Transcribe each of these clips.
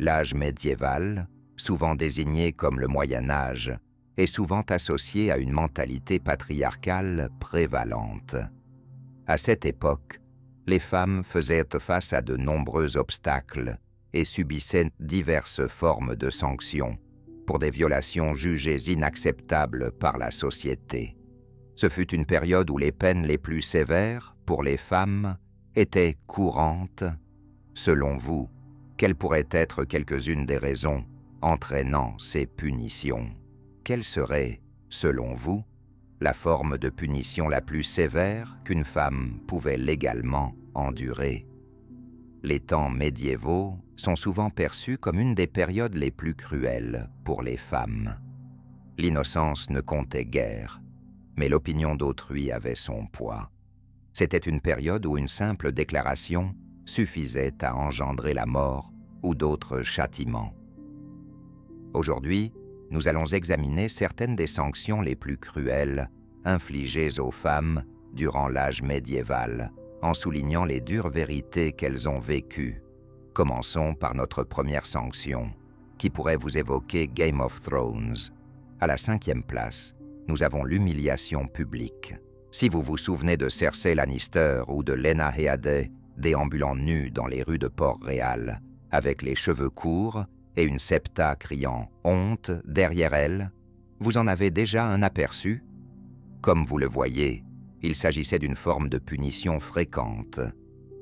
L'âge médiéval, souvent désigné comme le Moyen Âge, est souvent associé à une mentalité patriarcale prévalente. À cette époque, les femmes faisaient face à de nombreux obstacles et subissaient diverses formes de sanctions pour des violations jugées inacceptables par la société. Ce fut une période où les peines les plus sévères pour les femmes étaient courantes. Selon vous, quelles pourraient être quelques-unes des raisons entraînant ces punitions? Quelle serait, selon vous, la forme de punition la plus sévère qu'une femme pouvait légalement endurer? Les temps médiévaux sont souvent perçus comme une des périodes les plus cruelles pour les femmes. L'innocence ne comptait guère, mais l'opinion d'autrui avait son poids. C'était une période où une simple déclaration suffisait à engendrer la mort ou d'autres châtiments. Aujourd'hui, nous allons examiner certaines des sanctions les plus cruelles infligées aux femmes durant l'âge médiéval, en soulignant les dures vérités qu'elles ont vécues. Commençons par notre première sanction, qui pourrait vous évoquer Game of Thrones. À la 5e place, nous avons l'humiliation publique. Si vous vous souvenez de Cersei Lannister ou de Lena Headey déambulant nue dans les rues de Port-Réal, avec les cheveux courts et une septa criant « honte » derrière elle, vous en avez déjà un aperçu? Comme vous le voyez, il s'agissait d'une forme de punition fréquente,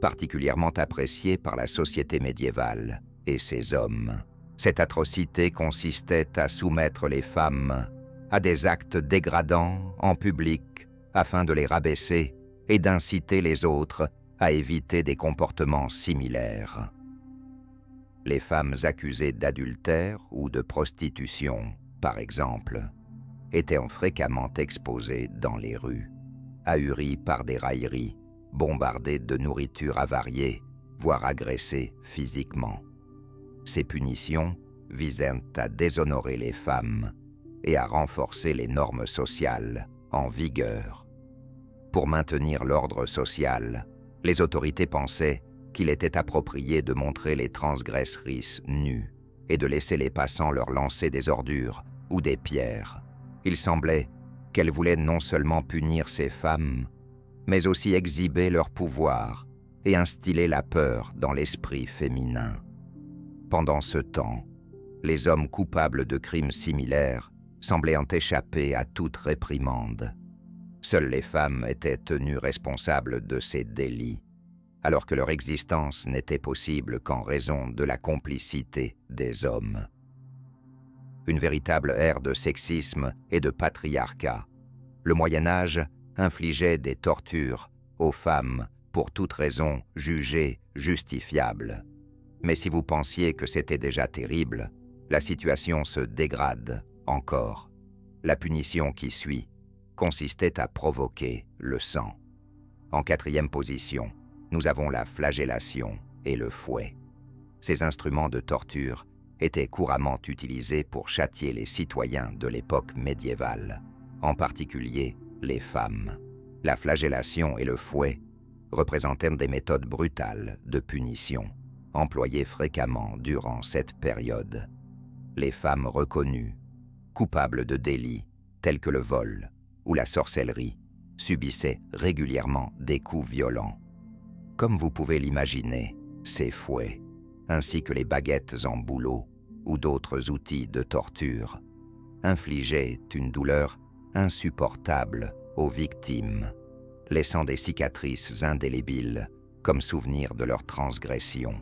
particulièrement appréciée par la société médiévale et ses hommes. Cette atrocité consistait à soumettre les femmes à des actes dégradants en public afin de les rabaisser et d'inciter les autres à éviter des comportements similaires. Les femmes accusées d'adultère ou de prostitution, par exemple, étaient fréquemment exposées dans les rues, ahuries par des railleries, bombardées de nourriture avariée, voire agressées physiquement. Ces punitions visaient à déshonorer les femmes et à renforcer les normes sociales en vigueur. Pour maintenir l'ordre social, les autorités pensaient qu'il était approprié de montrer les transgresseries nues et de laisser les passants leur lancer des ordures ou des pierres. Il semblait qu'elles voulaient non seulement punir ces femmes, mais aussi exhiber leur pouvoir et instiller la peur dans l'esprit féminin. Pendant ce temps, les hommes coupables de crimes similaires semblaient en échapper à toute réprimande. Seules les femmes étaient tenues responsables de ces délits, alors que leur existence n'était possible qu'en raison de la complicité des hommes. Une véritable ère de sexisme et de patriarcat. Le Moyen Âge infligeait des tortures aux femmes pour toute raison jugée justifiable. Mais si vous pensiez que c'était déjà terrible, la situation se dégrade encore. La punition qui suit consistait à provoquer le sang. En 4e position, nous avons la flagellation et le fouet. Ces instruments de torture étaient couramment utilisés pour châtier les citoyens de l'époque médiévale, en particulier les femmes. La flagellation et le fouet représentèrent des méthodes brutales de punition, employées fréquemment durant cette période. Les femmes reconnues, coupables de délits tels que le vol ou la sorcellerie, subissaient régulièrement des coups violents. Comme vous pouvez l'imaginer, ces fouets, ainsi que les baguettes en bouleau ou d'autres outils de torture, infligeaient une douleur insupportable aux victimes, laissant des cicatrices indélébiles comme souvenir de leur transgression.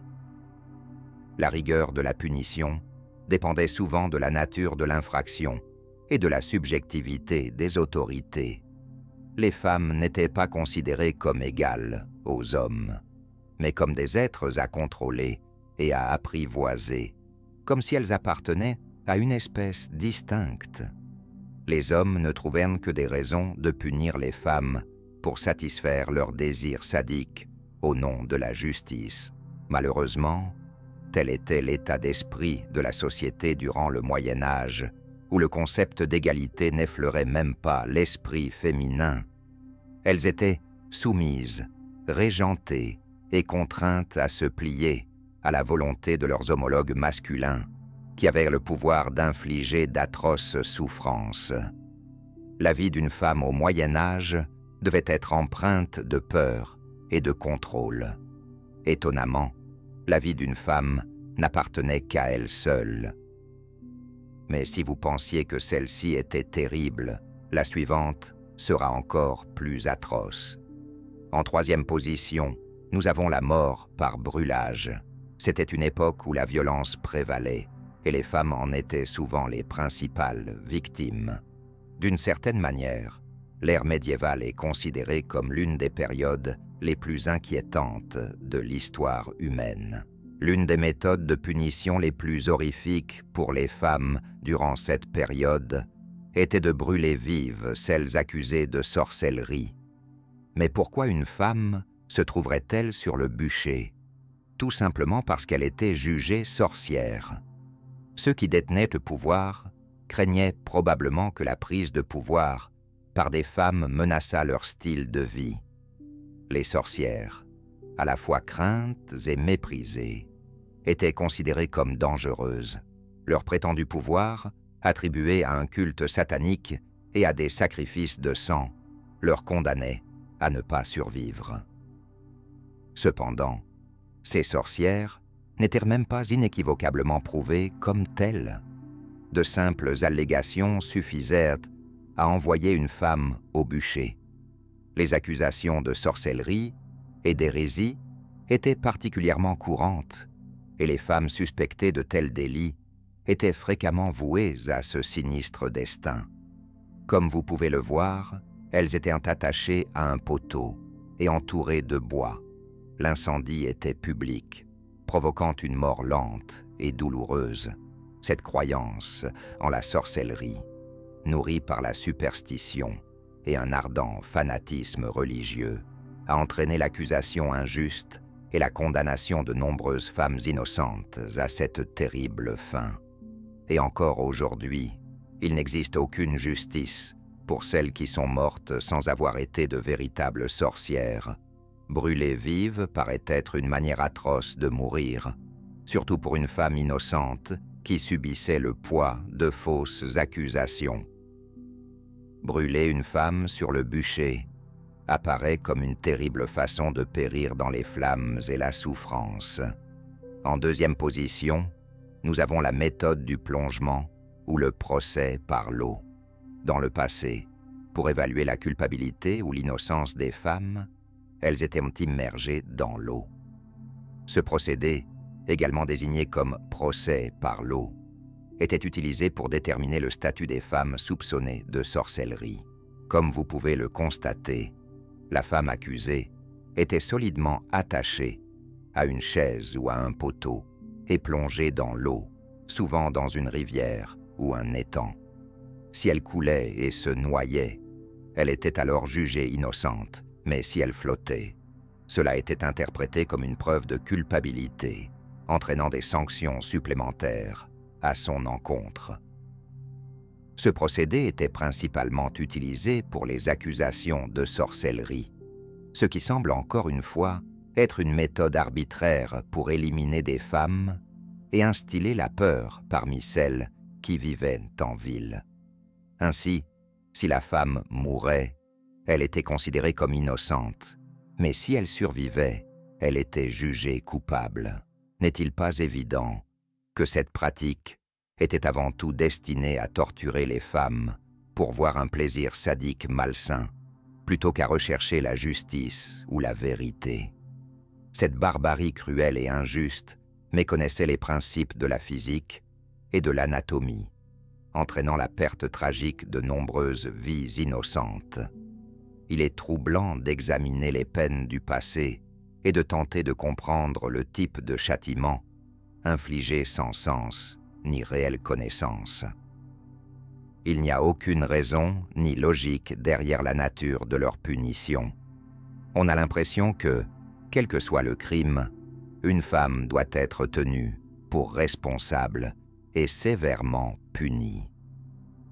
La rigueur de la punition dépendait souvent de la nature de l'infraction et de la subjectivité des autorités. Les femmes n'étaient pas considérées comme égales aux hommes, mais comme des êtres à contrôler et à apprivoiser, comme si elles appartenaient à une espèce distincte. Les hommes ne trouvèrent que des raisons de punir les femmes pour satisfaire leurs désirs sadiques au nom de la justice. Malheureusement, tel était l'état d'esprit de la société durant le Moyen Âge, où le concept d'égalité n'effleurait même pas l'esprit féminin. Elles étaient soumises, régentées et contraintes à se plier à la volonté de leurs homologues masculins, qui avaient le pouvoir d'infliger d'atroces souffrances. La vie d'une femme au Moyen Âge devait être empreinte de peur et de contrôle. Étonnamment, la vie d'une femme n'appartenait qu'à elle seule. Mais si vous pensiez que celle-ci était terrible, la suivante sera encore plus atroce. En troisième position, nous avons la mort par brûlage. C'était une époque où la violence prévalait, et les femmes en étaient souvent les principales victimes. D'une certaine manière, l'ère médiévale est considérée comme l'une des périodes les plus inquiétantes de l'histoire humaine. L'une des méthodes de punition les plus horrifiques pour les femmes durant cette période était de brûler vives celles accusées de sorcellerie. Mais pourquoi une femme se trouverait-elle sur le bûcher? Tout simplement parce qu'elle était jugée sorcière. Ceux qui détenaient le pouvoir craignaient probablement que la prise de pouvoir par des femmes menaçât leur style de vie. Les sorcières, à la fois craintes et méprisées, étaient considérées comme dangereuses. Leur prétendu pouvoir, attribué à un culte satanique et à des sacrifices de sang, leur condamnait à ne pas survivre. Cependant, ces sorcières n'étaient même pas inéquivocablement prouvées comme telles. De simples allégations suffisèrent à envoyer une femme au bûcher. Les accusations de sorcellerie et d'hérésie étaient particulièrement courantes, et les femmes suspectées de tels délits étaient fréquemment vouées à ce sinistre destin. Comme vous pouvez le voir, elles étaient attachées à un poteau et entourées de bois. L'incendie était public, provoquant une mort lente et douloureuse. Cette croyance en la sorcellerie, nourrie par la superstition et un ardent fanatisme religieux, a entraîné l'accusation injuste et la condamnation de nombreuses femmes innocentes à cette terrible fin. Et encore aujourd'hui, il n'existe aucune justice pour celles qui sont mortes sans avoir été de véritables sorcières. Brûler vive paraît être une manière atroce de mourir, surtout pour une femme innocente qui subissait le poids de fausses accusations. Brûler une femme sur le bûcher apparaît comme une terrible façon de périr dans les flammes et la souffrance. En deuxième position, nous avons la méthode du plongement ou le procès par l'eau. Dans le passé, pour évaluer la culpabilité ou l'innocence des femmes, elles étaient immergées dans l'eau. Ce procédé, également désigné comme procès par l'eau, était utilisé pour déterminer le statut des femmes soupçonnées de sorcellerie. Comme vous pouvez le constater, la femme accusée était solidement attachée à une chaise ou à un poteau et plongée dans l'eau, souvent dans une rivière ou un étang. Si elle coulait et se noyait, elle était alors jugée innocente, mais si elle flottait, cela était interprété comme une preuve de culpabilité, entraînant des sanctions supplémentaires à son encontre. Ce procédé était principalement utilisé pour les accusations de sorcellerie, ce qui semble encore une fois être une méthode arbitraire pour éliminer des femmes et instiller la peur parmi celles qui vivaient en ville. Ainsi, si la femme mourait, elle était considérée comme innocente, mais si elle survivait, elle était jugée coupable. N'est-il pas évident que cette pratique était avant tout destinée à torturer les femmes pour voir un plaisir sadique malsain, plutôt qu'à rechercher la justice ou la vérité? Cette barbarie cruelle et injuste méconnaissait les principes de la physique et de l'anatomie, entraînant la perte tragique de nombreuses vies innocentes. Il est troublant d'examiner les peines du passé et de tenter de comprendre le type de châtiment infligé sans sens ni réelle connaissance. Il n'y a aucune raison ni logique derrière la nature de leur punition. On a l'impression que, quel que soit le crime, une femme doit être tenue pour responsable et sévèrement punie.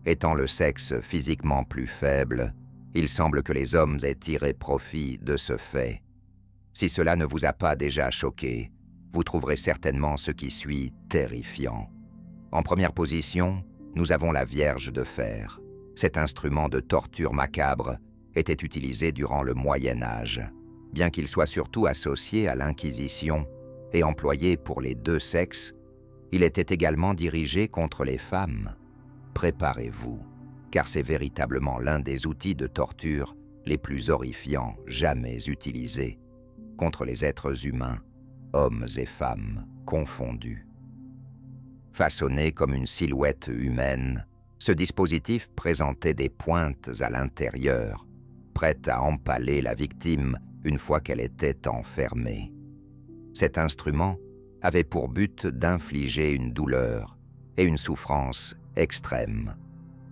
Étant le sexe physiquement plus faible, il semble que les hommes aient tiré profit de ce fait. Si cela ne vous a pas déjà choqué, vous trouverez certainement ce qui suit terrifiant. En première position, nous avons la Vierge de fer. Cet instrument de torture macabre était utilisé durant le Moyen Âge, bien qu'il soit surtout associé à l'Inquisition et employé pour les deux sexes. Il était également dirigé contre les femmes. Préparez-vous, car c'est véritablement l'un des outils de torture les plus horrifiants jamais utilisés contre les êtres humains, hommes et femmes confondus. Façonné comme une silhouette humaine, ce dispositif présentait des pointes à l'intérieur, prêtes à empaler la victime une fois qu'elle était enfermée. Cet instrument avait pour but d'infliger une douleur et une souffrance extrême,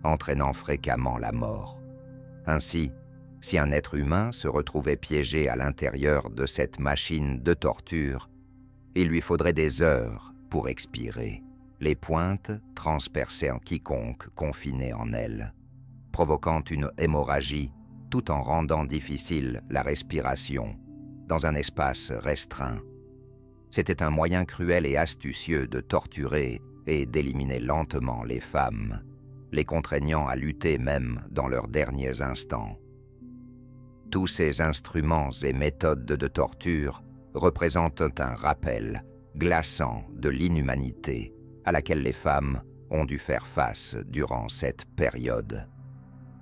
entraînant fréquemment la mort. Ainsi, si un être humain se retrouvait piégé à l'intérieur de cette machine de torture, il lui faudrait des heures pour expirer, les pointes transperçaient en quiconque confiné en elle, provoquant une hémorragie tout en rendant difficile la respiration dans un espace restreint. C'était un moyen cruel et astucieux de torturer et d'éliminer lentement les femmes, les contraignant à lutter même dans leurs derniers instants. Tous ces instruments et méthodes de torture représentent un rappel glaçant de l'inhumanité à laquelle les femmes ont dû faire face durant cette période.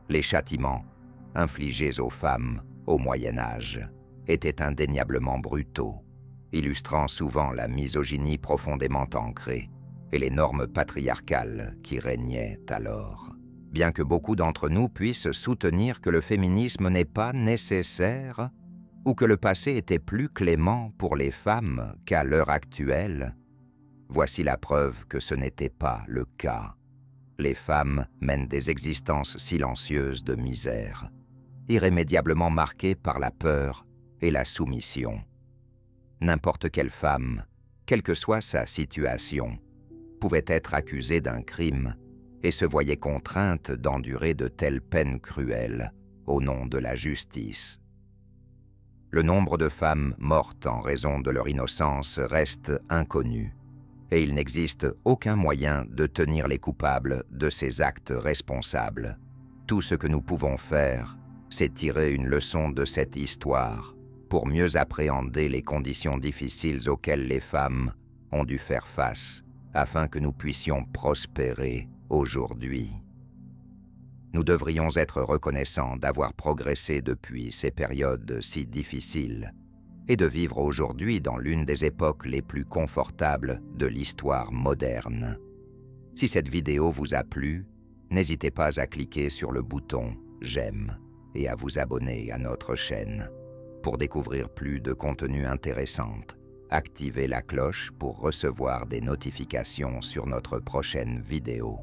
Les châtiments infligés aux femmes au Moyen Âge étaient indéniablement brutaux, illustrant souvent la misogynie profondément ancrée et les normes patriarcales qui régnaient alors. Bien que beaucoup d'entre nous puissent soutenir que le féminisme n'est pas nécessaire ou que le passé était plus clément pour les femmes qu'à l'heure actuelle, voici la preuve que ce n'était pas le cas. Les femmes mènent des existences silencieuses de misère, irrémédiablement marquées par la peur et la soumission. N'importe quelle femme, quelle que soit sa situation, pouvait être accusée d'un crime et se voyait contrainte d'endurer de telles peines cruelles au nom de la justice. Le nombre de femmes mortes en raison de leur innocence reste inconnu, et il n'existe aucun moyen de tenir les coupables de ces actes responsables. Tout ce que nous pouvons faire, c'est tirer une leçon de cette histoire pour mieux appréhender les conditions difficiles auxquelles les femmes ont dû faire face, afin que nous puissions prospérer aujourd'hui. Nous devrions être reconnaissants d'avoir progressé depuis ces périodes si difficiles et de vivre aujourd'hui dans l'une des époques les plus confortables de l'histoire moderne. Si cette vidéo vous a plu, n'hésitez pas à cliquer sur le bouton « J'aime » et à vous abonner à notre chaîne. Pour découvrir plus de contenus intéressants, activez la cloche pour recevoir des notifications sur notre prochaine vidéo.